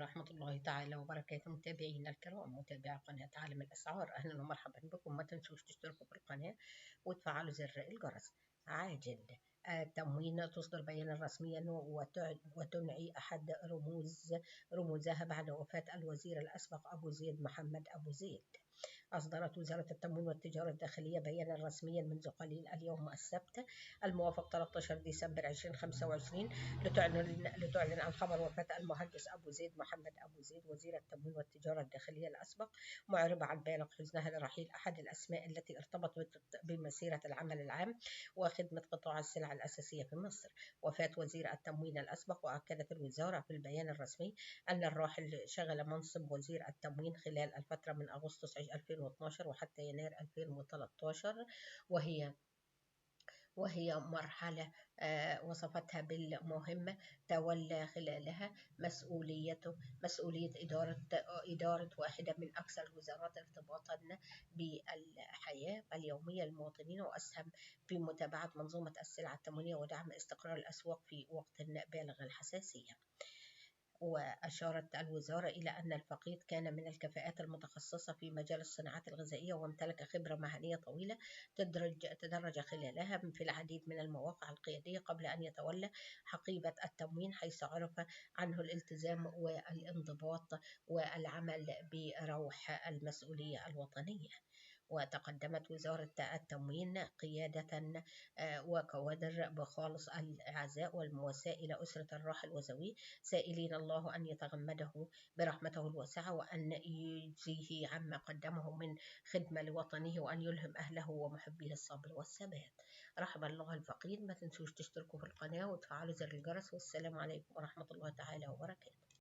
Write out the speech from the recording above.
ورحمة الله تعالى وبركاته. متابعينا الكرام، متابعي قناة عالم الأسعار، أهلا ومرحبا بكم. ما تنسوش تشتركوا في القناة وتفعلوا زر الجرس. عاجل التموين تصدر بيانا رسميا وتنعي أحد رموزها بعد وفاة الوزير الأسبق أبو زيد محمد أبو زيد. أصدرت وزارة التموين والتجارة الداخلية بيانا رسميا منذ قليل اليوم السبت الموافق 13 ديسمبر 2025 لتعلن عن خبر وفاة المهندس أبو زيد محمد أبو زيد وزير التموين والتجارة الداخلية الأسبق، معربة عن بالغ حزنها لرحيل أحد الأسماء التي ارتبطت بمسيرة العمل العام وخدمة قطاع السلع الأساسية في مصر. وفاة وزير التموين الأسبق، وأكدت الوزارة في البيان الرسمي أن الراحل شغل منصب وزير التموين خلال الفترة من أغسطس 2012 وحتى يناير 2013، وهي مرحلة وصفتها بالمهمة تولى خلالها مسؤولية إدارة واحدة من أكثر الوزارات ارتباطا بالحياة اليومية للمواطنين، وأسهم في متابعة منظومة السلع التموينية ودعم استقرار الأسواق في وقت بالغ الحساسية. وأشارت الوزارة إلى أن الفقيد كان من الكفاءات المتخصصة في مجال الصناعات الغذائية، وامتلك خبرة مهنية طويلة تدرج خلالها في العديد من المواقع القيادية قبل أن يتولى حقيبة التموين، حيث عرف عنه الالتزام والانضباط والعمل بروح المسؤولية الوطنية. وتقدمت وزارة التموين قيادة وكوادر بخالص العزاء والمواساة إلى أسرة الراحل وزويه، سائلين الله أن يتغمده برحمته الواسعة، وأن يجزيه عما قدمه من خدمة لوطنه، وأن يلهم أهله ومحبيه الصبر والثبات. رحم الله الفقيد. ما تنسوش تشتركوا في القناة وتفعلوا زر الجرس، والسلام عليكم ورحمة الله تعالى وبركاته.